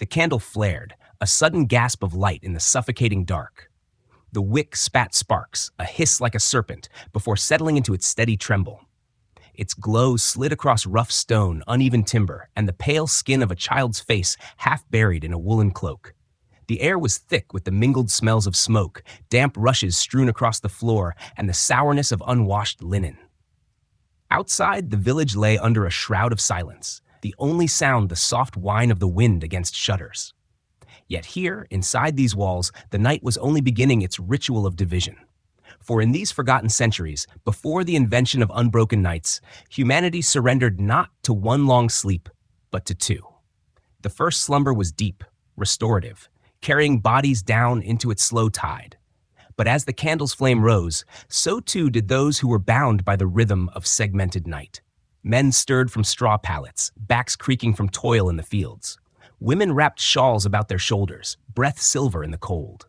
The candle flared, a sudden gasp of light in the suffocating dark. The wick spat sparks, a hiss like a serpent, before settling into its steady tremble. Its glow slid across rough stone, uneven timber, and the pale skin of a child's face half buried in a woolen cloak. The air was thick with the mingled smells of smoke, damp rushes strewn across the floor, and the sourness of unwashed linen. Outside, the village lay under a shroud of silence, the only sound the soft whine of the wind against shutters. Yet here, inside these walls, the night was only beginning its ritual of division. For in these forgotten centuries, before the invention of unbroken nights, humanity surrendered not to one long sleep, but to two. The first slumber was deep, restorative, carrying bodies down into its slow tide. But as the candle's flame rose, so too did those who were bound by the rhythm of segmented night. Men stirred from straw pallets, backs creaking from toil in the fields. Women wrapped shawls about their shoulders, breath silver in the cold.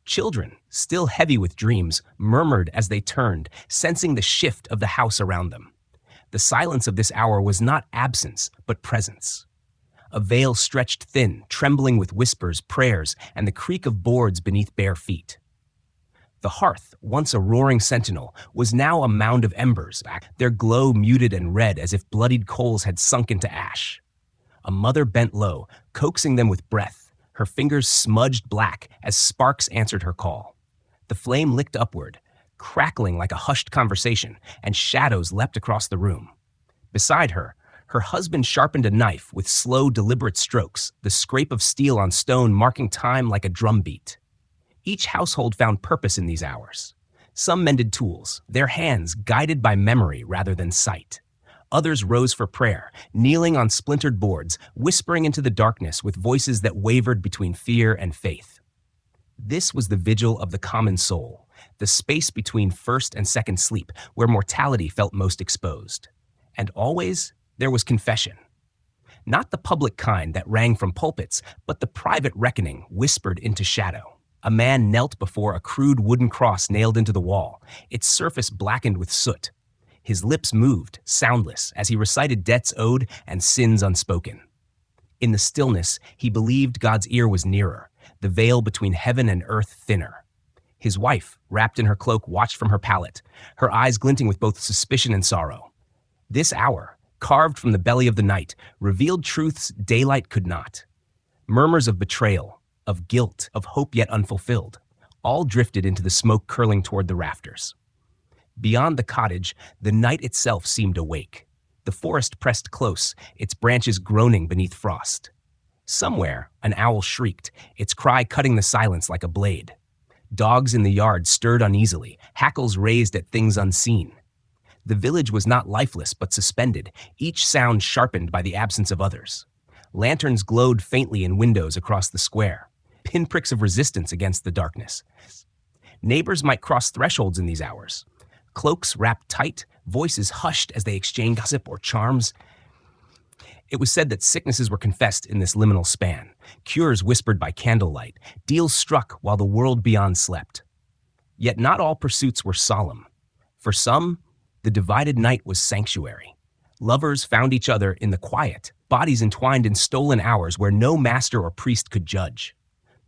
Children, still heavy with dreams, murmured as they turned, sensing the shift of the house around them. The silence of this hour was not absence, but presence. A veil stretched thin, trembling with whispers, prayers, and the creak of boards beneath bare feet. The hearth, once a roaring sentinel, was now a mound of embers, their glow muted and red as if bloodied coals had sunk into ash. A mother bent low, coaxing them with breath, her fingers smudged black as sparks answered her call. The flame licked upward, crackling like a hushed conversation, and shadows leapt across the room. Beside her, her husband sharpened a knife with slow, deliberate strokes, the scrape of steel on stone marking time like a drumbeat. Each household found purpose in these hours. Some mended tools, their hands guided by memory rather than sight. Others rose for prayer, kneeling on splintered boards, whispering into the darkness with voices that wavered between fear and faith. This was the vigil of the common soul, the space between first and second sleep, where mortality felt most exposed. And always, there was confession. Not the public kind that rang from pulpits, but the private reckoning whispered into shadow. A man knelt before a crude wooden cross nailed into the wall, its surface blackened with soot. His lips moved, soundless, as he recited debts owed and sins unspoken. In the stillness, he believed God's ear was nearer, the veil between heaven and earth thinner. His wife, wrapped in her cloak, watched from her pallet, her eyes glinting with both suspicion and sorrow. This hour, carved from the belly of the night, revealed truths daylight could not. Murmurs of betrayal, of guilt, of hope yet unfulfilled, all drifted into the smoke curling toward the rafters. Beyond the cottage, the night itself seemed awake. The forest pressed close, its branches groaning beneath frost. Somewhere, an owl shrieked, its cry cutting the silence like a blade. Dogs in the yard stirred uneasily, hackles raised at things unseen. The village was not lifeless but suspended, each sound sharpened by the absence of others. Lanterns glowed faintly in windows across the square, pinpricks of resistance against the darkness. Neighbors might cross thresholds in these hours. Cloaks wrapped tight, voices hushed as they exchanged gossip or charms. It was said that sicknesses were confessed in this liminal span, cures whispered by candlelight, deals struck while the world beyond slept. Yet not all pursuits were solemn. For some, the divided night was sanctuary. Lovers found each other in the quiet, bodies entwined in stolen hours where no master or priest could judge.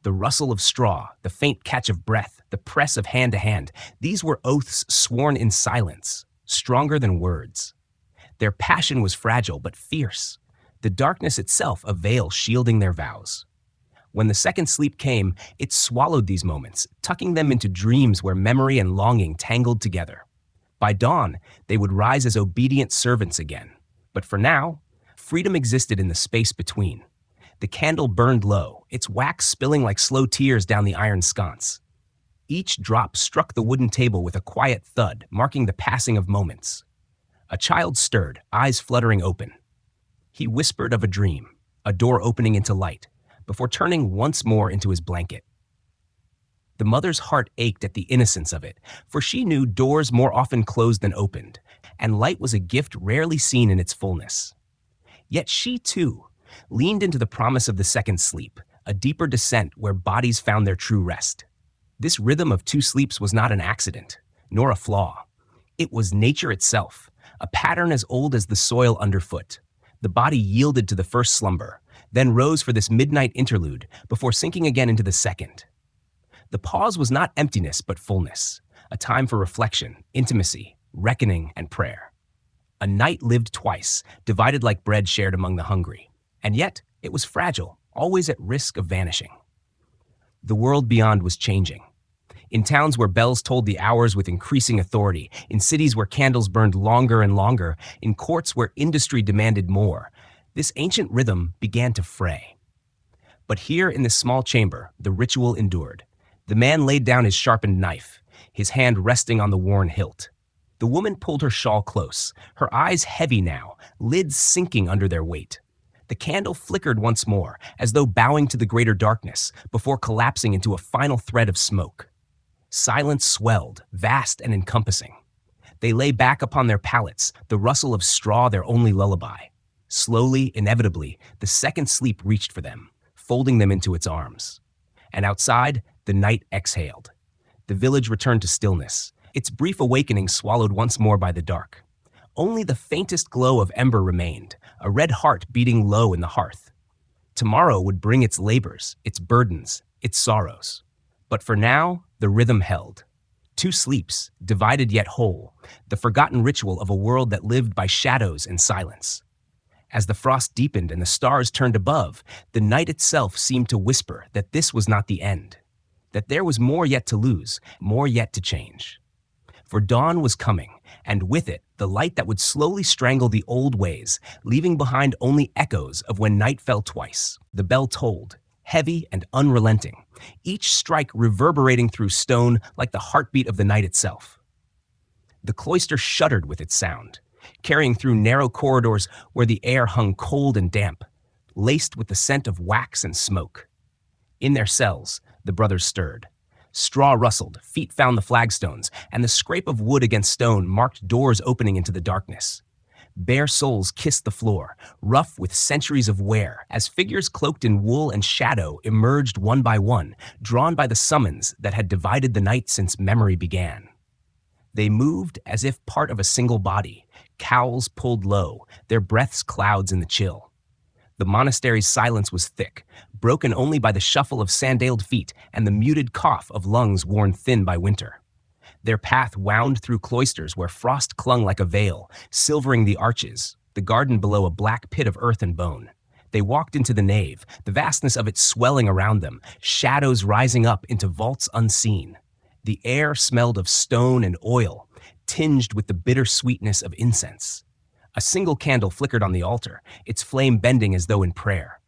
The rustle of straw, the faint catch of breath, the press of hand to hand, these were oaths sworn in silence, stronger than words. Their passion was fragile but fierce, the darkness itself a veil shielding their vows. When the second sleep came, it swallowed these moments, tucking them into dreams where memory and longing tangled together. By dawn, they would rise as obedient servants again. But for now, freedom existed in the space between. The candle burned low, its wax spilling like slow tears down the iron sconce. Each drop struck the wooden table with a quiet thud, marking the passing of moments. A child stirred, eyes fluttering open. He whispered of a dream, a door opening into light, before turning once more into his blanket. The mother's heart ached at the innocence of it, for she knew doors more often closed than opened, and light was a gift rarely seen in its fullness. Yet she, too, leaned into the promise of the second sleep, a deeper descent where bodies found their true rest. This rhythm of two sleeps was not an accident, nor a flaw. It was nature itself, a pattern as old as the soil underfoot. The body yielded to the first slumber, then rose for this midnight interlude before sinking again into the second. The pause was not emptiness but fullness, a time for reflection, intimacy, reckoning, and prayer. A night lived twice, divided like bread shared among the hungry. And yet, it was fragile, always at risk of vanishing. The world beyond was changing. In towns where bells told the hours with increasing authority, in cities where candles burned longer and longer, in courts where industry demanded more, this ancient rhythm began to fray. But here in this small chamber, the ritual endured. The man laid down his sharpened knife, his hand resting on the worn hilt. The woman pulled her shawl close, her eyes heavy now, lids sinking under their weight. The candle flickered once more, as though bowing to the greater darkness, before collapsing into a final thread of smoke. Silence swelled, vast and encompassing. They lay back upon their pallets, the rustle of straw their only lullaby. Slowly, inevitably, the second sleep reached for them, folding them into its arms. And outside, the night exhaled. The village returned to stillness, its brief awakening swallowed once more by the dark. Only the faintest glow of ember remained, a red heart beating low in the hearth. Tomorrow would bring its labors, its burdens, its sorrows. But for now, the rhythm held. Two sleeps, divided yet whole, the forgotten ritual of a world that lived by shadows and silence. As the frost deepened and the stars turned above, the night itself seemed to whisper that this was not the end, that there was more yet to lose, more yet to change. For dawn was coming, and with it, the light that would slowly strangle the old ways, leaving behind only echoes of when night fell twice. The bell tolled, heavy and unrelenting, each strike reverberating through stone like the heartbeat of the night itself. The cloister shuddered with its sound, carrying through narrow corridors where the air hung cold and damp, laced with the scent of wax and smoke. In their cells, the brothers stirred. Straw rustled, feet found the flagstones, and the scrape of wood against stone marked doors opening into the darkness. Bare soles kissed the floor, rough with centuries of wear, as figures cloaked in wool and shadow emerged one by one, drawn by the summons that had divided the night since memory began. They moved as if part of a single body, cowls pulled low, their breaths clouds in the chill. The monastery's silence was thick, broken only by the shuffle of sandaled feet and the muted cough of lungs worn thin by winter. Their path wound through cloisters where frost clung like a veil, silvering the arches, the garden below a black pit of earth and bone. They walked into the nave, the vastness of it swelling around them, shadows rising up into vaults unseen. The air smelled of stone and oil, tinged with the bitter sweetness of incense. A single candle flickered on the altar, its flame bending as though in prayer.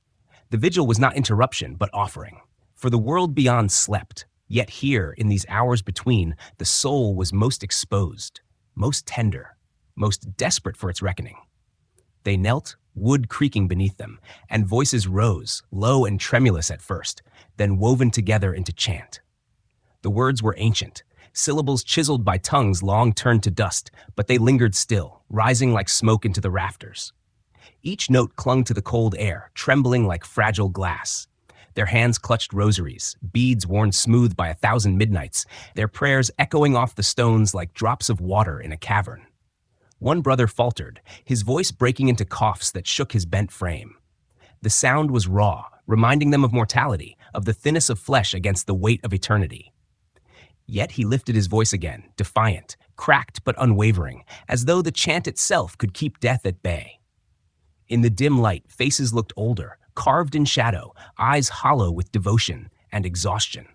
The vigil was not interruption, but offering. For the world beyond slept, yet here, in these hours between, the soul was most exposed, most tender, most desperate for its reckoning. They knelt, wood creaking beneath them, and voices rose, low and tremulous at first, then woven together into chant. The words were ancient, syllables chiseled by tongues long turned to dust, but they lingered still, rising like smoke into the rafters. Each note clung to the cold air, trembling like fragile glass. Their hands clutched rosaries, beads worn smooth by 1,000 midnights, their prayers echoing off the stones like drops of water in a cavern. One brother faltered, his voice breaking into coughs that shook his bent frame. The sound was raw, reminding them of mortality, of the thinness of flesh against the weight of eternity. Yet he lifted his voice again, defiant, cracked but unwavering, as though the chant itself could keep death at bay. In the dim light, faces looked older, carved in shadow, eyes hollow with devotion and exhaustion.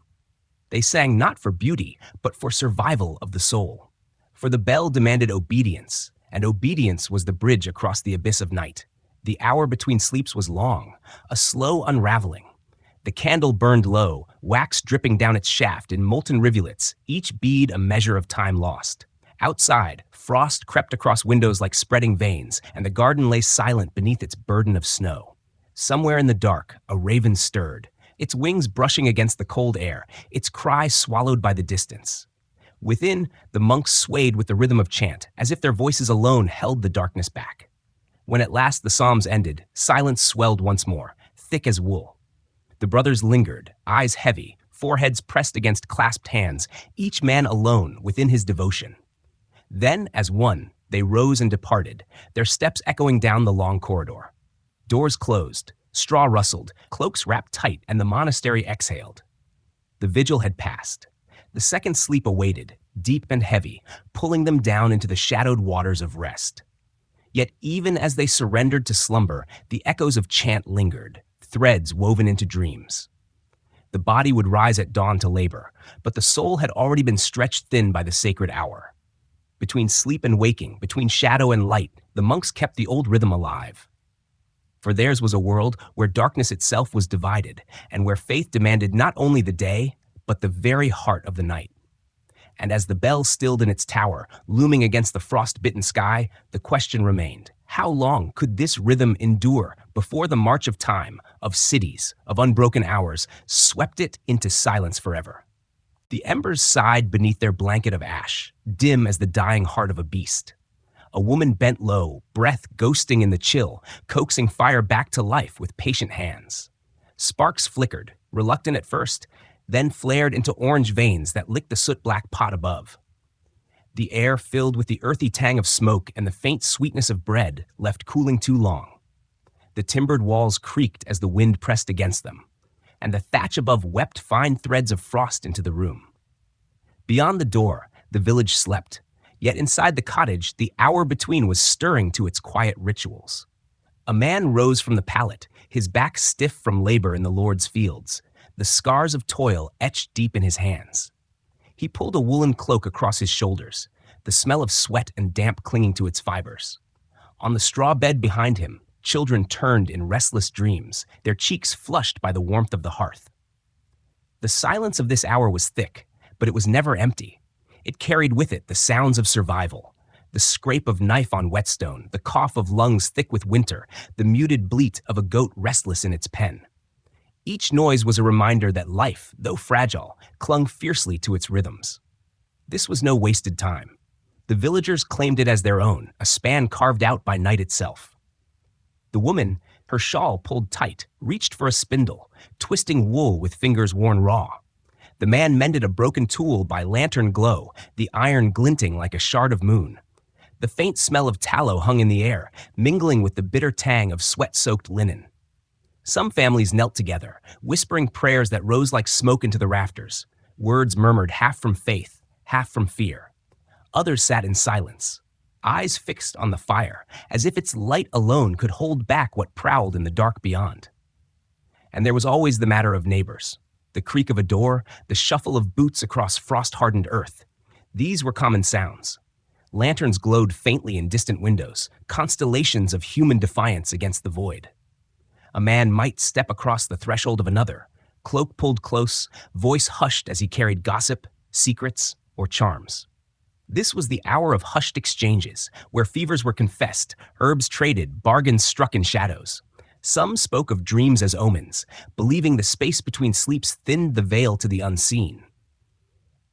They sang not for beauty, but for survival of the soul. For the bell demanded obedience, and obedience was the bridge across the abyss of night. The hour between sleeps was long, a slow unraveling. The candle burned low, wax dripping down its shaft in molten rivulets, each bead a measure of time lost. Outside, frost crept across windows like spreading veins, and the garden lay silent beneath its burden of snow. Somewhere in the dark, a raven stirred, its wings brushing against the cold air, its cry swallowed by the distance. Within, the monks swayed with the rhythm of chant, as if their voices alone held the darkness back. When at last the psalms ended, silence swelled once more, thick as wool. The brothers lingered, eyes heavy, foreheads pressed against clasped hands, each man alone within his devotion. Then, as one, they rose and departed, their steps echoing down the long corridor. Doors closed, Straw rustled, cloaks wrapped tight, and the monastery exhaled. The vigil had passed. The second sleep awaited, deep and heavy, pulling them down into the shadowed waters of rest. Yet even as they surrendered to slumber, the echoes of chant lingered, threads woven into dreams. The body would rise at dawn to labor, but the soul had already been stretched thin by the sacred hour. Between sleep and waking, between shadow and light, the monks kept the old rhythm alive. For theirs was a world where darkness itself was divided, and where faith demanded not only the day, but the very heart of the night. And as the bell stilled in its tower, looming against the frost-bitten sky, the question remained, how long could this rhythm endure before the march of time, of cities, of unbroken hours, swept it into silence forever? The embers sighed beneath their blanket of ash, dim as the dying heart of a beast. A woman bent low, breath ghosting in the chill, coaxing fire back to life with patient hands. Sparks flickered, reluctant at first, then flared into orange veins that licked the soot-black pot above. The air filled with the earthy tang of smoke and the faint sweetness of bread left cooling too long. The timbered walls creaked as the wind pressed against them, and the thatch above wept fine threads of frost into the room. Beyond the door, the village slept, yet inside the cottage, the hour between was stirring to its quiet rituals. A man rose from the pallet, his back stiff from labor in the Lord's fields, the scars of toil etched deep in his hands. He pulled a woolen cloak across his shoulders, the smell of sweat and damp clinging to its fibers. On the straw bed behind him, children turned in restless dreams, their cheeks flushed by the warmth of the hearth. The silence of this hour was thick, but it was never empty. It carried with it the sounds of survival, the scrape of knife on whetstone, the cough of lungs thick with winter, the muted bleat of a goat restless in its pen. Each noise was a reminder that life, though fragile, clung fiercely to its rhythms. This was no wasted time. The villagers claimed it as their own, a span carved out by night itself. The woman, her shawl pulled tight, reached for a spindle, twisting wool with fingers worn raw. The man mended a broken tool by lantern glow, the iron glinting like a shard of moon. The faint smell of tallow hung in the air, mingling with the bitter tang of sweat-soaked linen. Some families knelt together, whispering prayers that rose like smoke into the rafters, words murmured half from faith, half from fear. Others sat in silence, eyes fixed on the fire, as if its light alone could hold back what prowled in the dark beyond. And there was always the matter of neighbors. The creak of a door, the shuffle of boots across frost-hardened earth. These were common sounds. Lanterns glowed faintly in distant windows, constellations of human defiance against the void. A man might step across the threshold of another, cloak pulled close, voice hushed as he carried gossip, secrets, or charms. This was the hour of hushed exchanges, where fevers were confessed, herbs traded, bargains struck in shadows. Some spoke of dreams as omens, believing the space between sleeps thinned the veil to the unseen.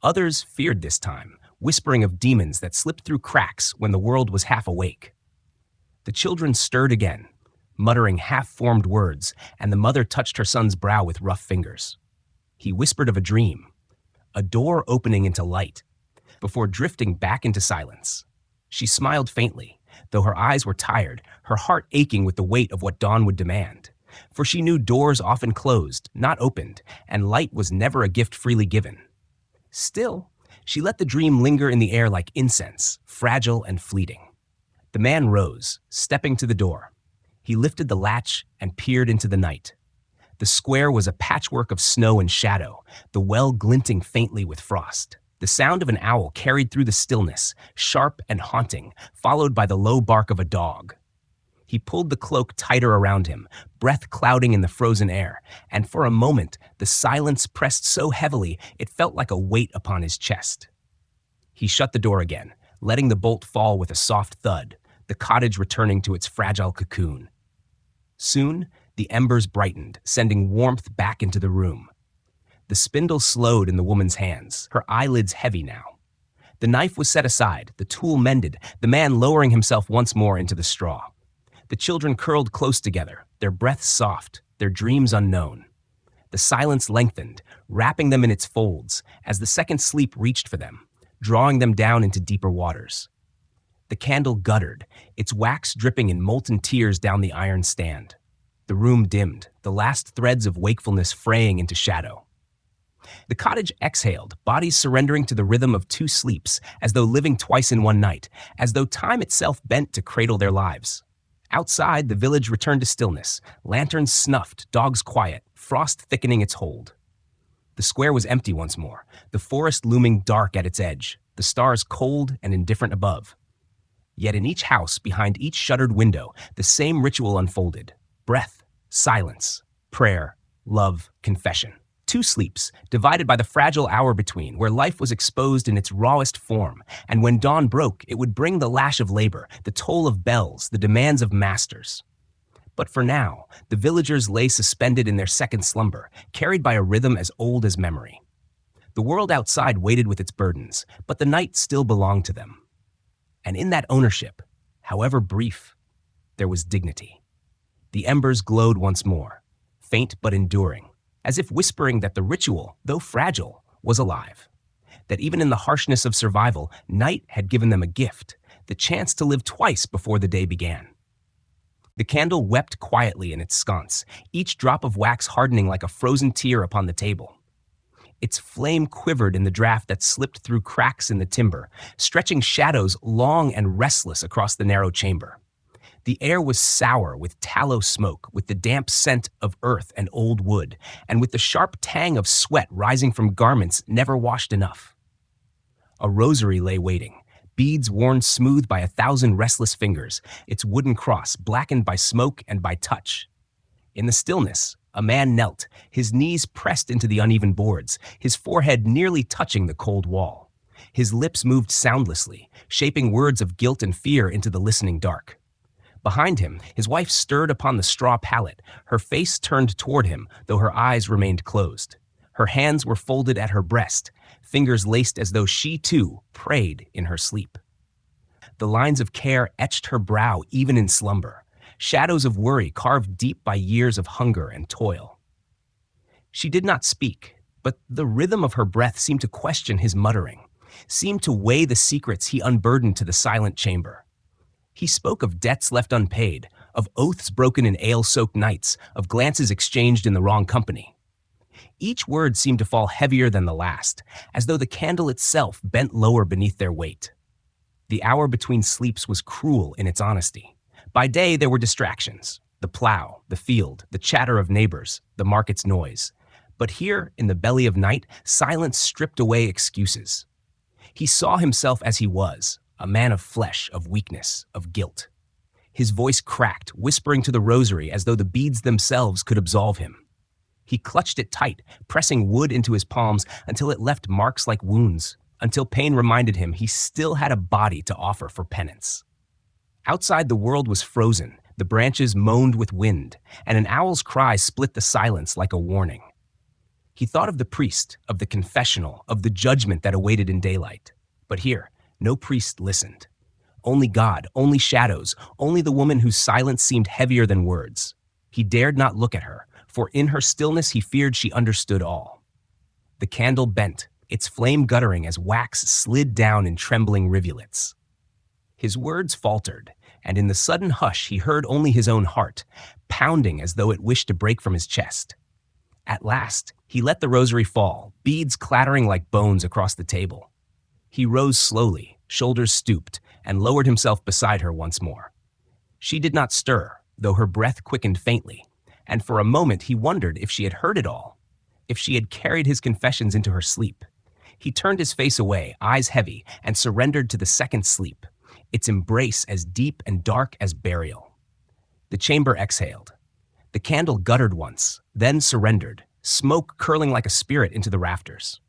Others feared this time, whispering of demons that slipped through cracks when the world was half awake. The children stirred again, muttering half-formed words, and the mother touched her son's brow with rough fingers. He whispered of a dream, a door opening into light, before drifting back into silence. She smiled faintly, though her eyes were tired, her heart aching with the weight of what dawn would demand. For she knew doors often closed, not opened, and light was never a gift freely given. Still, she let the dream linger in the air like incense, fragile and fleeting. The man rose, stepping to the door. He lifted the latch and peered into the night. The square was a patchwork of snow and shadow, the well glinting faintly with frost. The sound of an owl carried through the stillness, sharp and haunting, followed by the low bark of a dog. He pulled the cloak tighter around him, breath clouding in the frozen air, and for a moment the silence pressed so heavily it felt like a weight upon his chest. He shut the door again, letting the bolt fall with a soft thud, the cottage returning to its fragile cocoon. Soon, the embers brightened, sending warmth back into the room. The spindle slowed in the woman's hands, her eyelids heavy now. The knife was set aside, the tool mended, the man lowering himself once more into the straw. The children curled close together, their breaths soft, their dreams unknown. The silence lengthened, wrapping them in its folds, as the second sleep reached for them, drawing them down into deeper waters. The candle guttered, its wax dripping in molten tears down the iron stand. The room dimmed, the last threads of wakefulness fraying into shadow. The cottage exhaled, bodies surrendering to the rhythm of two sleeps, as though living twice in one night, as though time itself bent to cradle their lives. Outside, the village returned to stillness, lanterns snuffed, dogs quiet, frost thickening its hold. The square was empty once more, the forest looming dark at its edge, the stars cold and indifferent above. Yet in each house, behind each shuttered window, the same ritual unfolded. Breath, silence, prayer, love, confession. Two sleeps, divided by the fragile hour between, where life was exposed in its rawest form, and when dawn broke, it would bring the lash of labor, the toll of bells, the demands of masters. But for now, the villagers lay suspended in their second slumber, carried by a rhythm as old as memory. The world outside waited with its burdens, but the night still belonged to them. And in that ownership, however brief, there was dignity. The embers glowed once more, faint but enduring, as if whispering that the ritual, though fragile, was alive. That even in the harshness of survival, night had given them a gift, the chance to live twice before the day began. The candle wept quietly in its sconce, each drop of wax hardening like a frozen tear upon the table. Its flame quivered in the draft that slipped through cracks in the timber, stretching shadows long and restless across the narrow chamber. The air was sour with tallow smoke, with the damp scent of earth and old wood, and with the sharp tang of sweat rising from garments never washed enough. A rosary lay waiting, beads worn smooth by 1,000 restless fingers, its wooden cross blackened by smoke and by touch. In the stillness, a man knelt, his knees pressed into the uneven boards, his forehead nearly touching the cold wall. His lips moved soundlessly, shaping words of guilt and fear into the listening dark. Behind him, his wife stirred upon the straw pallet, her face turned toward him, though her eyes remained closed. Her hands were folded at her breast, fingers laced as though she, too, prayed in her sleep. The lines of care etched her brow even in slumber, shadows of worry carved deep by years of hunger and toil. She did not speak, but the rhythm of her breath seemed to question his muttering, seemed to weigh the secrets he unburdened to the silent chamber. He spoke of debts left unpaid, of oaths broken in ale-soaked nights, of glances exchanged in the wrong company. Each word seemed to fall heavier than the last, as though the candle itself bent lower beneath their weight. The hour between sleeps was cruel in its honesty. By day, there were distractions: the plow, the field, the chatter of neighbors, the market's noise. But here, in the belly of night, silence stripped away excuses. He saw himself as he was, a man of flesh, of weakness, of guilt. His voice cracked, whispering to the rosary as though the beads themselves could absolve him. He clutched it tight, pressing wood into his palms until it left marks like wounds, until pain reminded him he still had a body to offer for penance. Outside, the world was frozen, the branches moaned with wind, and an owl's cry split the silence like a warning. He thought of the priest, of the confessional, of the judgment that awaited in daylight. But here, no priest listened. Only God, only shadows, only the woman whose silence seemed heavier than words. He dared not look at her, for in her stillness he feared she understood all. The candle bent, its flame guttering as wax slid down in trembling rivulets. His words faltered, and in the sudden hush he heard only his own heart, pounding as though it wished to break from his chest. At last, he let the rosary fall, beads clattering like bones across the table. He rose slowly, shoulders stooped, and lowered himself beside her once more. She did not stir, though her breath quickened faintly, and for a moment he wondered if she had heard it all, if she had carried his confessions into her sleep. He turned his face away, eyes heavy, and surrendered to the second sleep, its embrace as deep and dark as burial. The chamber exhaled. The candle guttered once, then surrendered, smoke curling like a spirit into the rafters.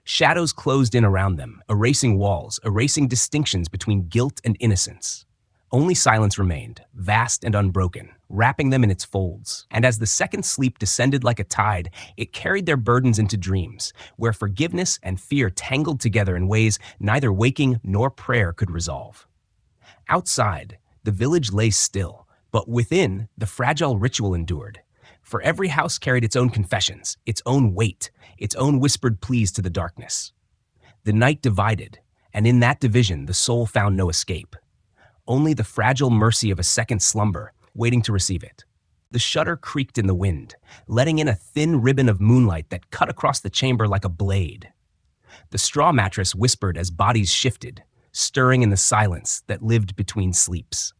Shadows closed in around them, erasing walls, erasing distinctions between guilt and innocence. Only silence remained, vast and unbroken, wrapping them in its folds. And as the second sleep descended like a tide, it carried their burdens into dreams, where forgiveness and fear tangled together in ways neither waking nor prayer could resolve. Outside, the village lay still, but within, the fragile ritual endured. For every house carried its own confessions, its own weight, its own whispered pleas to the darkness. The night divided, and in that division the soul found no escape. Only the fragile mercy of a second slumber, waiting to receive it. The shutter creaked in the wind, letting in a thin ribbon of moonlight that cut across the chamber like a blade. The straw mattress whispered as bodies shifted, stirring in the silence that lived between sleeps.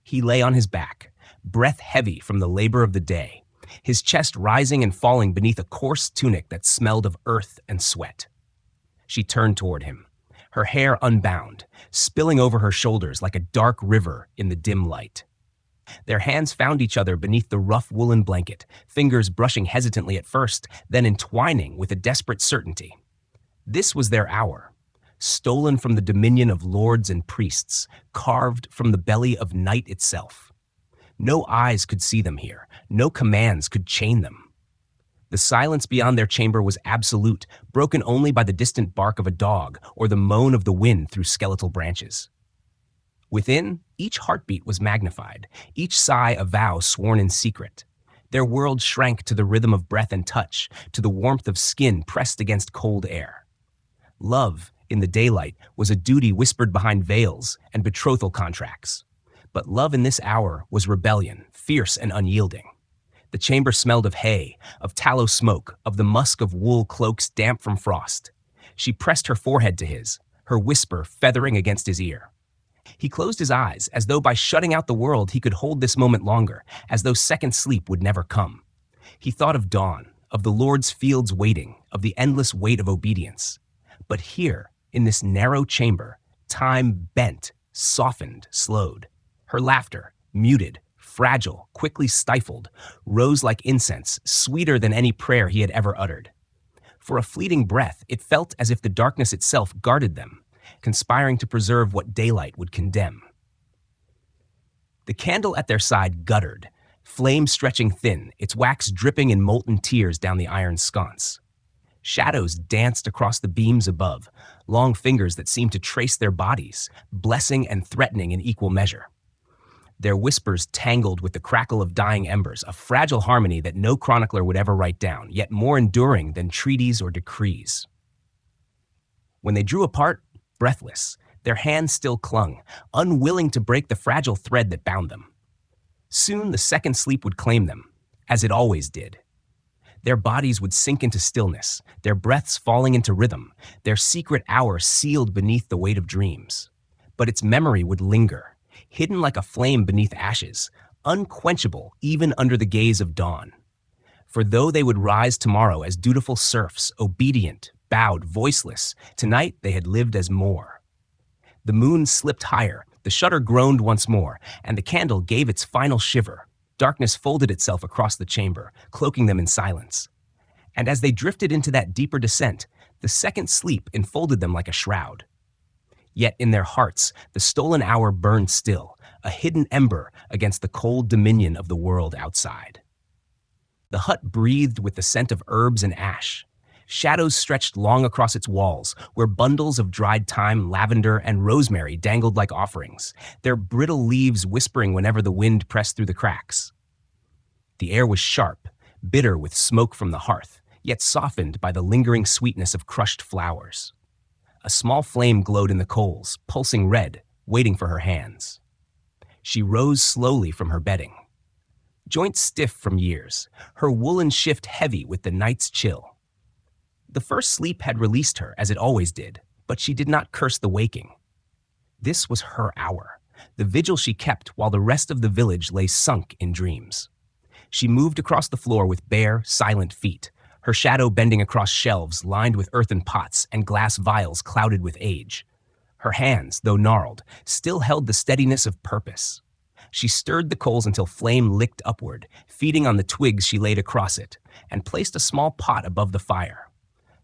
He lay on his back, breath heavy from the labor of the day, his chest rising and falling beneath a coarse tunic that smelled of earth and sweat. She turned toward him, her hair unbound, spilling over her shoulders like a dark river in the dim light. Their hands found each other beneath the rough woolen blanket, fingers brushing hesitantly at first, then entwining with a desperate certainty. This was their hour, stolen from the dominion of lords and priests, carved from the belly of night itself. No eyes could see them here, no commands could chain them. The silence beyond their chamber was absolute, broken only by the distant bark of a dog or the moan of the wind through skeletal branches. Within, each heartbeat was magnified, each sigh a vow sworn in secret. Their world shrank to the rhythm of breath and touch, to the warmth of skin pressed against cold air. Love, in the daylight, was a duty whispered behind veils and betrothal contracts. But love in this hour was rebellion, fierce and unyielding. The chamber smelled of hay, of tallow smoke, of the musk of wool cloaks damp from frost. She pressed her forehead to his, her whisper feathering against his ear. He closed his eyes, as though by shutting out the world he could hold this moment longer, as though second sleep would never come. He thought of dawn, of the Lord's fields waiting, of the endless weight of obedience. But here, in this narrow chamber, time bent, softened, slowed. Her laughter, muted, fragile, quickly stifled, rose like incense, sweeter than any prayer he had ever uttered. For a fleeting breath, it felt as if the darkness itself guarded them, conspiring to preserve what daylight would condemn. The candle at their side guttered, flame stretching thin, its wax dripping in molten tears down the iron sconce. Shadows danced across the beams above, long fingers that seemed to trace their bodies, blessing and threatening in equal measure. Their whispers tangled with the crackle of dying embers, a fragile harmony that no chronicler would ever write down, yet more enduring than treaties or decrees. When they drew apart, breathless, their hands still clung, unwilling to break the fragile thread that bound them. Soon the second sleep would claim them, as it always did. Their bodies would sink into stillness, their breaths falling into rhythm, their secret hour sealed beneath the weight of dreams. But its memory would linger, hidden like a flame beneath ashes, unquenchable even under the gaze of dawn. For though they would rise tomorrow as dutiful serfs, obedient, bowed, voiceless, tonight they had lived as more. The moon slipped higher, the shutter groaned once more, and the candle gave its final shiver. Darkness folded itself across the chamber, cloaking them in silence. And as they drifted into that deeper descent, the second sleep enfolded them like a shroud. Yet in their hearts, the stolen hour burned still, a hidden ember against the cold dominion of the world outside. The hut breathed with the scent of herbs and ash. Shadows stretched long across its walls, where bundles of dried thyme, lavender, and rosemary dangled like offerings, their brittle leaves whispering whenever the wind pressed through the cracks. The air was sharp, bitter with smoke from the hearth, yet softened by the lingering sweetness of crushed flowers. A small flame glowed in the coals, pulsing red, waiting for her hands. She rose slowly from her bedding. Joints stiff from years, her woolen shift heavy with the night's chill. The first sleep had released her, as it always did, but she did not curse the waking. This was her hour, the vigil she kept while the rest of the village lay sunk in dreams. She moved across the floor with bare, silent feet, her shadow bending across shelves lined with earthen pots and glass vials clouded with age. Her hands, though gnarled, still held the steadiness of purpose. She stirred the coals until flame licked upward, feeding on the twigs she laid across it, and placed a small pot above the fire.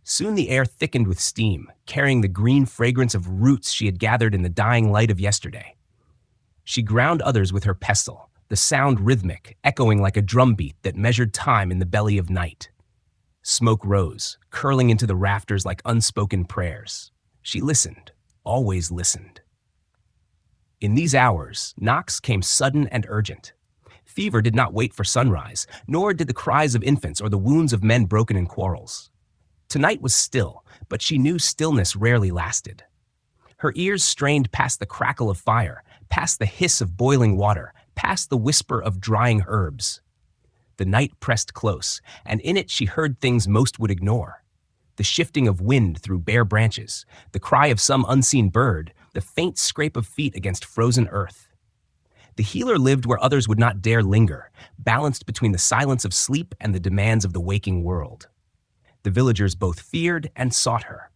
Soon the air thickened with steam, carrying the green fragrance of roots she had gathered in the dying light of yesterday. She ground others with her pestle, the sound rhythmic, echoing like a drumbeat that measured time in the belly of night. Smoke rose, curling into the rafters like unspoken prayers. She listened, always listened. In these hours, knocks came sudden and urgent. Fever did not wait for sunrise, nor did the cries of infants or the wounds of men broken in quarrels. Tonight was still, but she knew stillness rarely lasted. Her ears strained past the crackle of fire, past the hiss of boiling water, past the whisper of drying herbs. The night pressed close, and in it she heard things most would ignore. The shifting of wind through bare branches, the cry of some unseen bird, the faint scrape of feet against frozen earth. The healer lived where others would not dare linger, balanced between the silence of sleep and the demands of the waking world. The villagers both feared and sought her.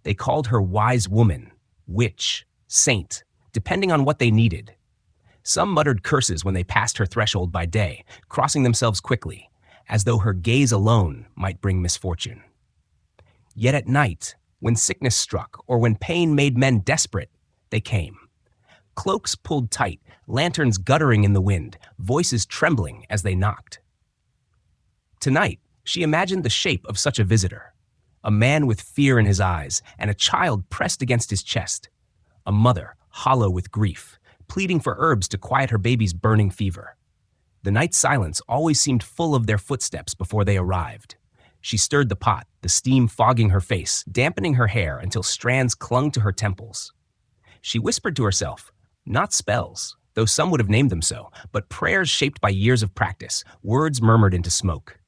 They called her wise woman, witch, saint, depending on what they needed. Some muttered curses when they passed her threshold by day, crossing themselves quickly, as though her gaze alone might bring misfortune. Yet at night, when sickness struck or when pain made men desperate, they came. Cloaks pulled tight, lanterns guttering in the wind, voices trembling as they knocked. Tonight, she imagined the shape of such a visitor, a man with fear in his eyes and a child pressed against his chest, a mother hollow with grief, pleading for herbs to quiet her baby's burning fever. The night silence always seemed full of their footsteps before they arrived. She stirred the pot, the steam fogging her face, dampening her hair until strands clung to her temples. She whispered to herself, not spells, though some would have named them so, but prayers shaped by years of practice, words murmured into smoke.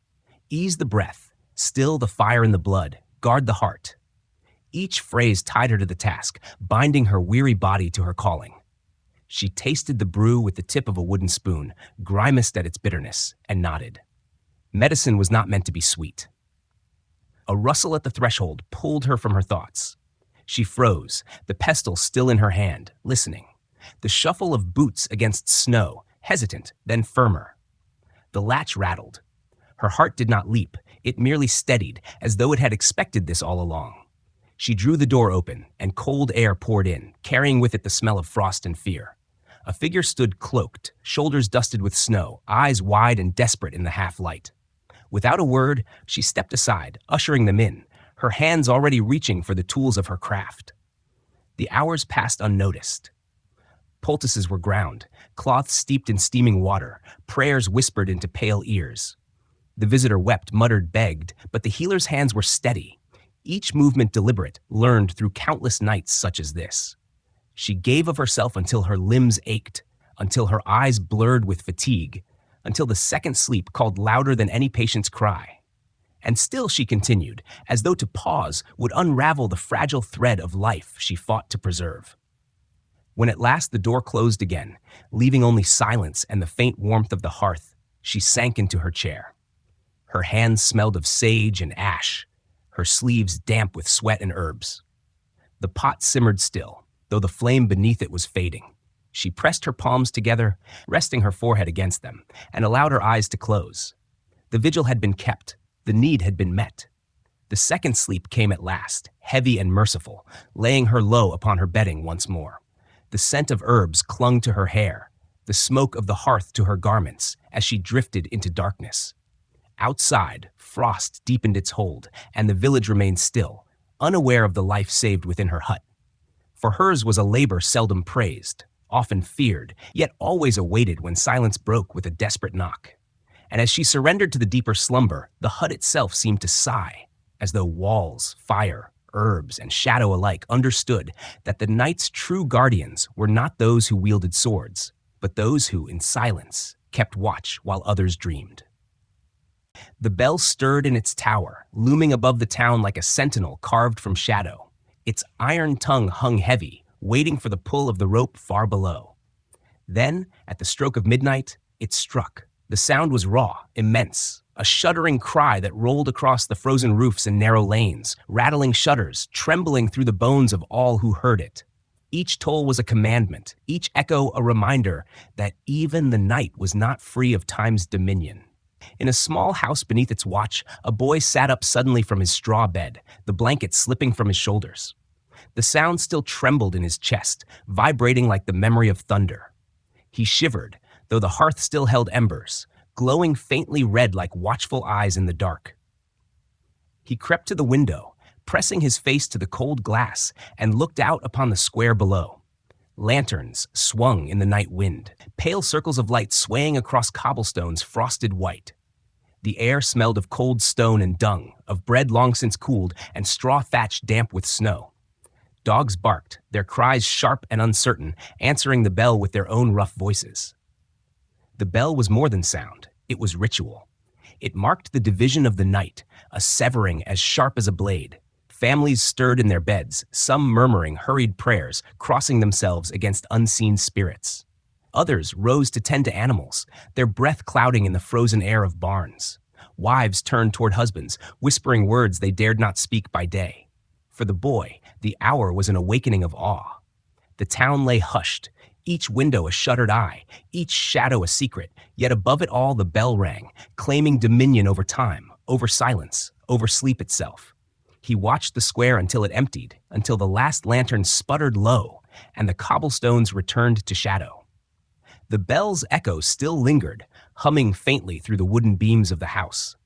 Ease the breath, still the fire in the blood, guard the heart. Each phrase tied her to the task, binding her weary body to her calling. She tasted the brew with the tip of a wooden spoon, grimaced at its bitterness, and nodded. Medicine was not meant to be sweet. A rustle at the threshold pulled her from her thoughts. She froze, the pestle still in her hand, listening. The shuffle of boots against snow, hesitant, then firmer. The latch rattled. Her heart did not leap, it merely steadied, as though it had expected this all along. She drew the door open, and cold air poured in, carrying with it the smell of frost and fear. A figure stood cloaked, shoulders dusted with snow, eyes wide and desperate in the half-light. Without a word, she stepped aside, ushering them in, her hands already reaching for the tools of her craft. The hours passed unnoticed. Poultices were ground, cloths steeped in steaming water, prayers whispered into pale ears. The visitor wept, muttered, begged, but the healer's hands were steady, each movement deliberate, learned through countless nights such as this. She gave of herself until her limbs ached, until her eyes blurred with fatigue, until the second sleep called louder than any patient's cry. And still she continued, as though to pause would unravel the fragile thread of life she fought to preserve. When at last the door closed again, leaving only silence and the faint warmth of the hearth, she sank into her chair. Her hands smelled of sage and ash, her sleeves damp with sweat and herbs. The pot simmered still, though the flame beneath it was fading. She pressed her palms together, resting her forehead against them, and allowed her eyes to close. The vigil had been kept. The need had been met. The second sleep came at last, heavy and merciful, laying her low upon her bedding once more. The scent of herbs clung to her hair, the smoke of the hearth to her garments, as she drifted into darkness. Outside, frost deepened its hold, and the village remained still, unaware of the life saved within her hut. For hers was a labor seldom praised, often feared, yet always awaited when silence broke with a desperate knock. And as she surrendered to the deeper slumber, the hut itself seemed to sigh, as though walls, fire, herbs, and shadow alike understood that the night's true guardians were not those who wielded swords, but those who, in silence, kept watch while others dreamed. The bell stirred in its tower, looming above the town like a sentinel carved from shadow. Its iron tongue hung heavy, waiting for the pull of the rope far below. Then, at the stroke of midnight, it struck. The sound was raw, immense, a shuddering cry that rolled across the frozen roofs and narrow lanes, rattling shutters, trembling through the bones of all who heard it. Each toll was a commandment, each echo a reminder that even the night was not free of time's dominion. In a small house beneath its watch, a boy sat up suddenly from his straw bed, the blanket slipping from his shoulders. The sound still trembled in his chest, vibrating like the memory of thunder. He shivered, though the hearth still held embers, glowing faintly red like watchful eyes in the dark. He crept to the window, pressing his face to the cold glass, and looked out upon the square below. Lanterns swung in the night wind, pale circles of light swaying across cobblestones frosted white. The air smelled of cold stone and dung, of bread long since cooled, and straw thatch damp with snow. Dogs barked, their cries sharp and uncertain, answering the bell with their own rough voices. The bell was more than sound. It was ritual. It marked the division of the night, a severing as sharp as a blade. Families stirred in their beds, some murmuring hurried prayers, crossing themselves against unseen spirits. Others rose to tend to animals, their breath clouding in the frozen air of barns. Wives turned toward husbands, whispering words they dared not speak by day. For the boy, the hour was an awakening of awe. The town lay hushed, each window a shuttered eye, each shadow a secret, yet above it all the bell rang, claiming dominion over time, over silence, over sleep itself. He watched the square until it emptied, until the last lantern sputtered low, and the cobblestones returned to shadow. The bell's echo still lingered, humming faintly through the wooden beams of the house.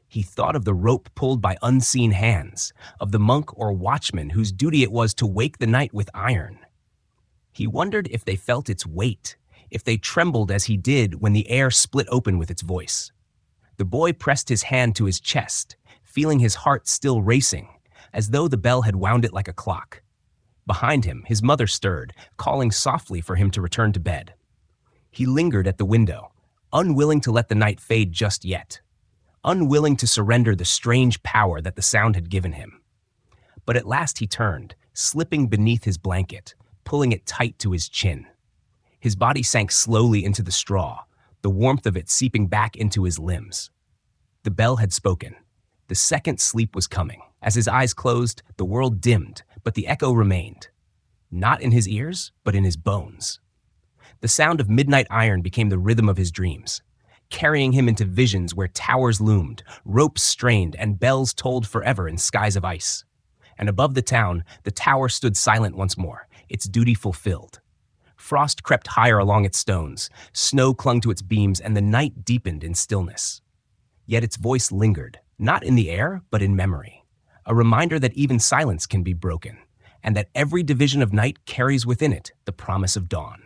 He thought of the rope pulled by unseen hands, of the monk or watchman whose duty it was to wake the night with iron. He wondered if they felt its weight, if they trembled as he did when the air split open with its voice. The boy pressed his hand to his chest, feeling his heart still racing, as though the bell had wound it like a clock. Behind him, his mother stirred, calling softly for him to return to bed. He lingered at the window, unwilling to let the night fade just yet, unwilling to surrender the strange power that the sound had given him. But at last he turned, slipping beneath his blanket, pulling it tight to his chin. His body sank slowly into the straw, the warmth of it seeping back into his limbs. The bell had spoken. The second sleep was coming. As his eyes closed, the world dimmed, but the echo remained. Not in his ears, but in his bones. The sound of midnight iron became the rhythm of his dreams, carrying him into visions where towers loomed, ropes strained, and bells tolled forever in skies of ice. And above the town, the tower stood silent once more, its duty fulfilled. Frost crept higher along its stones, snow clung to its beams, and the night deepened in stillness. Yet its voice lingered, not in the air, but in memory, a reminder that even silence can be broken, and that every division of night carries within it the promise of dawn.